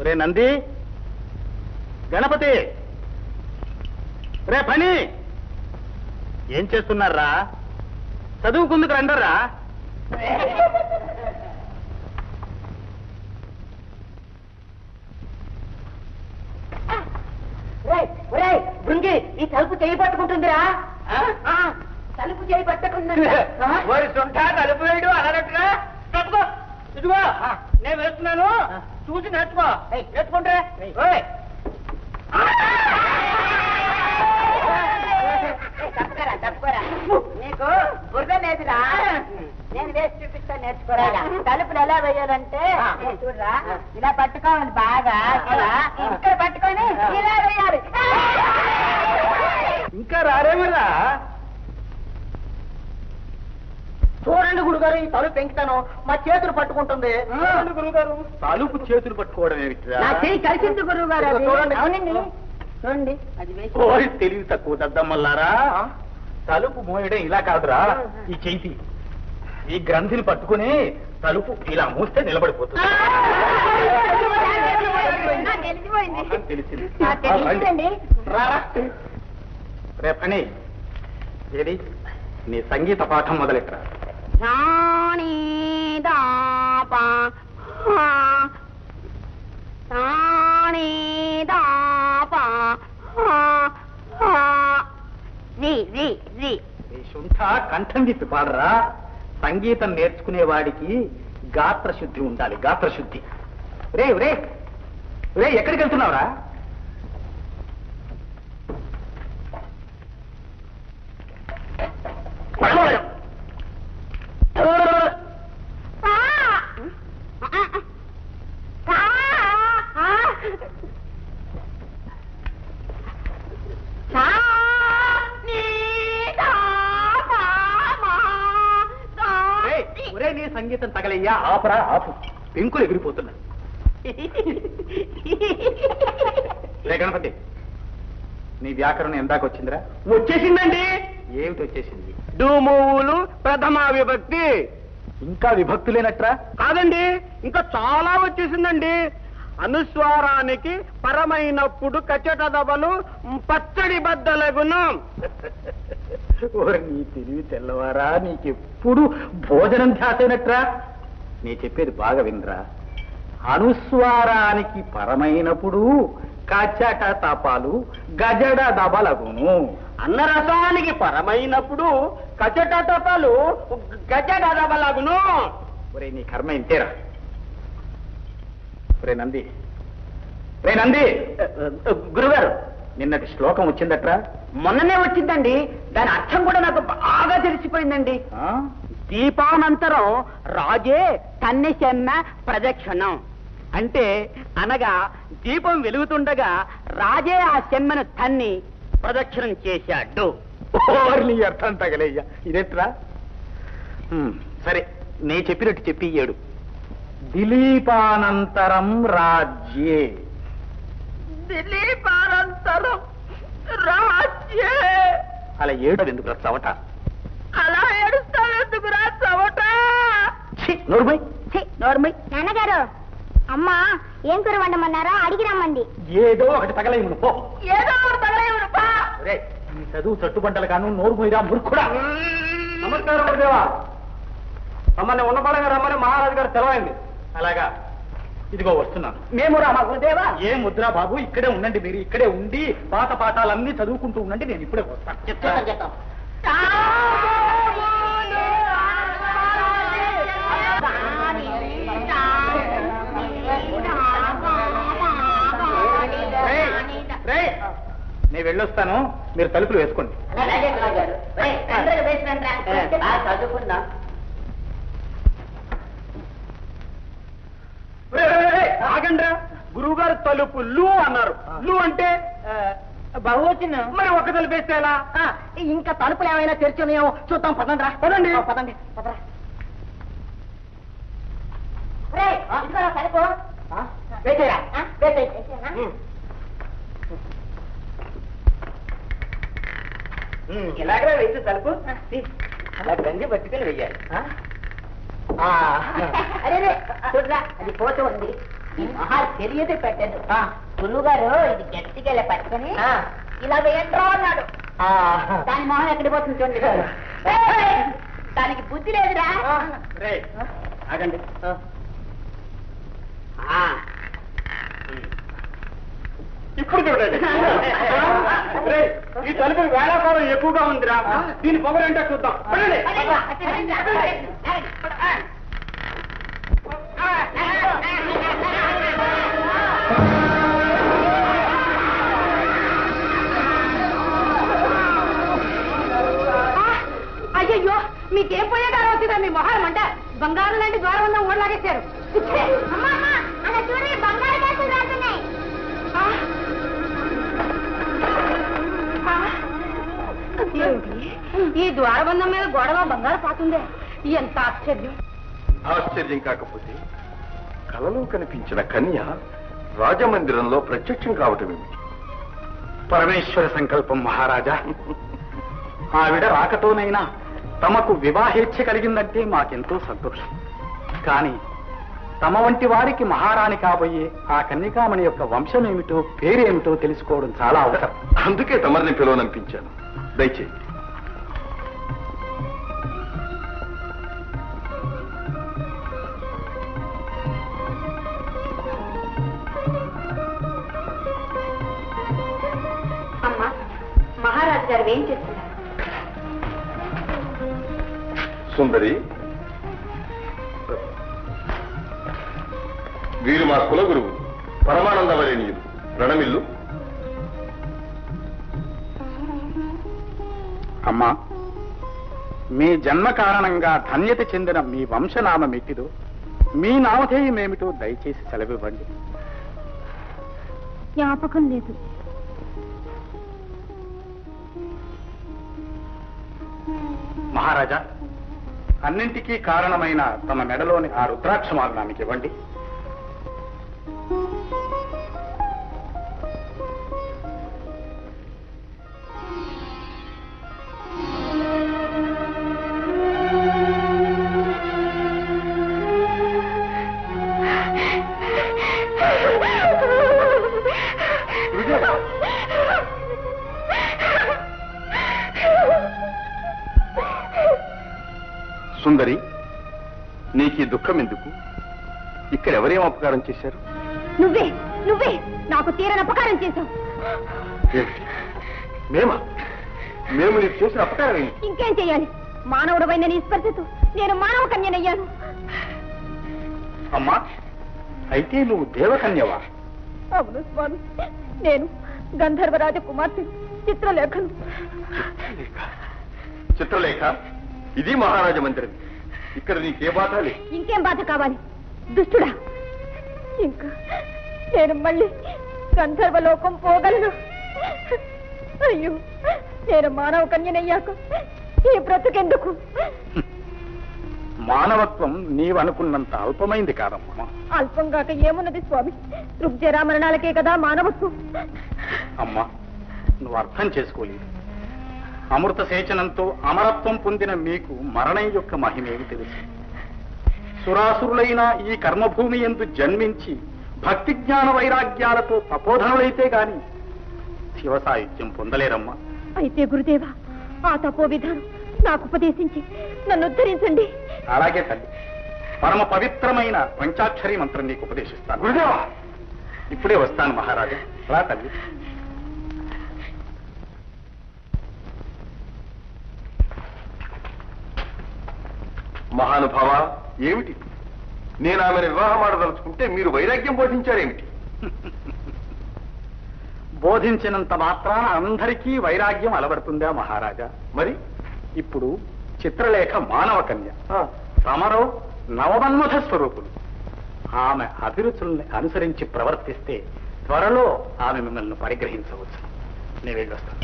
రే నంది, గణపతి, రే పని ఏం చేస్తున్నారా? చదువుకుందుకు రండరా. బృంగి, ఈ తలుపు చేయి పట్టుకుంటుందిరా. తలుపు చేయి పట్టుకుంది. తలుపు వేయడు అన్నట్టుగా తప్పుకో. ఇదిగో నేను వేస్తున్నాను, చూసి నేర్చుకో. నేర్చుకుంటే తప్పుకోరా. నీకు బురద లేదురా, నేను వేసి చూపిస్తా, నేర్చుకోరా. తలుపులు ఎలా వేయాలంటే చూడరా, ఇలా పట్టుకోవాలి బాగా, ఇక్కడ పట్టుకొని ఇలా వేయాలి. ఇంకా రారేమరా? చూడండి గురుగారు, ఈ తలుపు పెంచుతాను, మా చేతులు పట్టుకుంటుంది. గురుగారు, తలుపు చేతులు పట్టుకోవడం నా చేయి కలిసింది గురుగారు. చూడండి. అవునండి, చూడండి, అది ఓరి తెలివి తక్కువ దద్దమ్మల్లారా. తలుపు మోయడం ఇలా కాదురా, ఈ చేతి ఈ గ్రంథిని పట్టుకుని తలుపు ఇలా మూస్తే నిలబడిపోతుంది. తెలిసింది. రేపని ఏది నీ సంగీత పాఠం మొదలెట్టరా. శుంఠ కంఠం విప్పి పాడరా. సంగీతం నేర్చుకునే వాడికి గాత్ర శుద్ధి ఉండాలి, గాత్ర శుద్ధి. రే రే రే, ఎక్కడికి వెళ్తున్నావురా? నీ సంగీతం తగలయ్యా, ఆపరా ఆపు, పెంకులు ఎగిరిపోతున్నా. రే గణపతి, నీ వ్యాకరణం ఎందాక వచ్చిందిరా? వచ్చేసిందండి. ఏమిటి వచ్చేసింది? డూమూలు ప్రథమ విభక్తి. ఇంకా విభక్తులేనట్రా? కాదండి, ఇంకా చాలా వచ్చేసిందండి. అనుస్వారానికి పరమైనప్పుడు కచట దబలు పచ్చడి బద్దలగును. ఓరి నీ తెలివి తెల్లవారా, నీకెప్పుడు భోజనం ధ్యాసైనట్రా? నీ చెప్పేది బాగా వినరా. అనుస్వారానికి పరమైనప్పుడు కచట తపాలు గజడ దబలగును. అన్నరసానికి పరమైనప్పుడు కచట తపాలు గజడ దబలగును. ఒరే నీ కర్మ ఇంతేరా. రే నంది, రే నంది. గురుగారు, నిన్నటి శ్లోకం వచ్చిందట్రా? మొన్ననే వచ్చిందండి, దాని అర్థం కూడా నాకు బాగా తెలిసిపోయిందండి. దీపానంతరం రాజే తన్ని చెన్న ప్రదక్షిణం అంటే, అనగా దీపం వెలుగుతుండగా రాజే ఆ చెమ్మను తన్ని ప్రదక్షిణం చేశాడు. నీ అర్థం తగలేయ్యా, ఇదేట్రా? సరే, నే చెప్పినట్టు చెప్పి ఏడు. దిలీపానంతరం రాజ్యే. దిలీపానంతరం రాజ్యే. అలా ఏడు ఎందుకురా చవట? అలా ఏడుస్తావెందుకురా చవట? నోర్మై నోర్మై. నాన్నగారు, అమ్మా ఏం కూర వండమన్నారా? అడిగి రమ్మంది. ఏదో ఒకటి తగలేము పో. ఏదో ఒకటి తగలేము. రే, నీ చదువు చట్టుబంటలు కాను, నోరు పోయిరా మూర్ఖుడా. నమస్కారం గురుదేవా. మమ్మల్ని ఉన్నపడంగా రమ్మని మహారాజు గారు సెలవైంది. అలాగా, ఇదిగో వస్తున్నాను. మేము రామా గురుదేవా? ఏ ముద్రా బాబు, ఇక్కడే ఉండండి. మీరు ఇక్కడే ఉండి పాత పాఠాలన్నీ చదువుకుంటూ ఉండండి, నేను ఇప్పుడే వస్తాను. చెప్తాం. నేను వెళ్ళొస్తాను, మీరు తలుపులు వేసుకోండి. చదువుకుందా. ఆగండ్రా, గురువు గారు తలుపు లు అన్నారు. లు అంటే బహువచనం. మరి ఒక తలుపు వేస్తే ఎలా? ఇంకా తలుపులు ఏమైనా తెరిచి ఉన్నాయో చూద్దాం. పదండి రా. పదండి. పదండి పదరా. తలుపు వేసేరా. ఇలాగే వేసి తలుపు అలా గంజి పట్టుకుని వెయ్యాలి. అరే చూడరా, అది పోతూ ఉంది. ఈ మొహాలు తెలియదు పెట్టదు గురువు గారు ఇది గట్టిగా ఇలా పట్టుకొని ఇలా వేయంట్రా అన్నాడు. దాని మొహం ఎక్కడికి పోతుంది చూడండి. దానికి బుద్ధి లేదురా. ఆగండి. ఇప్పుడు చూడండి. ఈ తలుపు వేళాకాలం ఎక్కువగా ఉందిరా. దీని పొగరంటే చూద్దాం. అయ్యో మీకేం పోయేగారు వచ్చిందా? మీ మొహం అంటే బంగారం లాంటి ద్వారం ఉన్న ఓడలాగేశారు. ఈ ద్వారబంధం మీద గోడలో బంగారు పాతుందే. ఎంత ఆశ్చర్యం! ఆశ్చర్యం కాకపోతే కలలో కనిపించిన కన్య రాజమందిరంలో ప్రత్యక్షం కావటం ఏమిటి? పరమేశ్వర సంకల్పం మహారాజా. ఆవిడ రాకతోనైనా తమకు వివాహేచ్ఛ కలిగిందంటే మాకెంతో సంతోషం. కానీ తమ వంటి వారికి మహారాణి కాబోయే ఆ కన్యకామణి యొక్క వంశం ఏమిటో పేరేమిటో తెలుసుకోవడం చాలా అవసరం. అందుకే తమరిని పిలవనంపించాను. దయచేయండి. అమ్మా, మహారాజు గారు ఏం చేస్తున్నారు? సుందరి, వీరు మా కులగురువు పరమానందవరేణీయులు. ప్రణమిల్లు. అమ్మా, మీ జన్మ కారణంగా ధన్యత చెందిన మీ వంశనామం ఎట్టిదో, మీ నామధేయం ఏమిటో దయచేసి సెలవివ్వండి. జ్ఞాపకం లేదు. మహారాజా, అన్నింటికీ కారణమైన తమ మెడలోని ఆ రుద్రాక్షమాలు నాకు ఇవ్వండి. సుందరి, నీకు ఈ దుఃఖం ఎందుకు? ఇక్కడ ఎవరేం అపకారం చేశారు? నువ్వే నువ్వే నాకు తీరని అపకారం చేశావు. ఏమిటి? మేము నీకు చేసిన అపకారం ఏంటి? ఇంకేం చెయ్యాలి? మానవుడమైన నీ స్పర్శతో నేను మానవ కన్యనయ్యాను. అమ్మా, అయితే నువ్వు దేవకన్యవా? అవును స్వామి, నేను గంధర్వరాజ కుమార్తె చిత్రలేఖను. చిత్రలేఖ, ఇది మహారాజ మందిరం. ఇక్కడ నీకే బాధ లేదు. ఇంకేం బాధ కావాలి దుష్టుడా? ఇంకా నేను మళ్ళీ గంధర్వలోకం పోగలను. అయ్యో, నేను మానవ కన్యనయ్యాక ఈ బ్రతుకెందుకు? మానవత్వం నీవనుకున్నంత అల్పమైంది కాదమ్మా. అల్పంగాక ఏమున్నది స్వామి? రుగ్జరామరణాలకే కదా మానవత్వం. అమ్మా, నువ్వు అర్థం చేసుకోలేదు. అమృత సేచనంతో అమరత్వం పొందిన మీకు మరణం యొక్క మహిమేమి తెలుసు? సురాసురులైన ఈ కర్మభూమి యందు జన్మించి భక్తి జ్ఞాన వైరాగ్యాలతో తపోధనులైతే గాని శివ సాహిత్యం పొందలేరమ్మా. అయితే గురుదేవా, ఆ తపో విధానం నాకు ఉపదేశించి నన్ను ఉద్ధరించండి. అలాగే తల్లి, పరమ పవిత్రమైన పంచాక్షరి మంత్రం నీకు ఉపదేశిస్తాను. గురుదేవా, ఇప్పుడే వస్తాను మహారాజా. రా తల్లి. మహానుభావ, ఏమిటి? నేను ఆమెను వివాహం ఆడదలుచుకుంటే మీరు వైరాగ్యం బోధించారేమిటి? బోధించినంత మాత్రాన అందరికీ వైరాగ్యం అలవడుతుందా మహారాజా? మరి ఇప్పుడు చిత్రలేఖ మానవ కన్య, తమరో నవమన్మథ స్వరూపులు. ఆమె అభిరుచుల్ని అనుసరించి ప్రవర్తిస్తే త్వరలో ఆమె మిమ్మల్ని పరిగ్రహించవచ్చు. నేను వెళ్ళొస్తాను.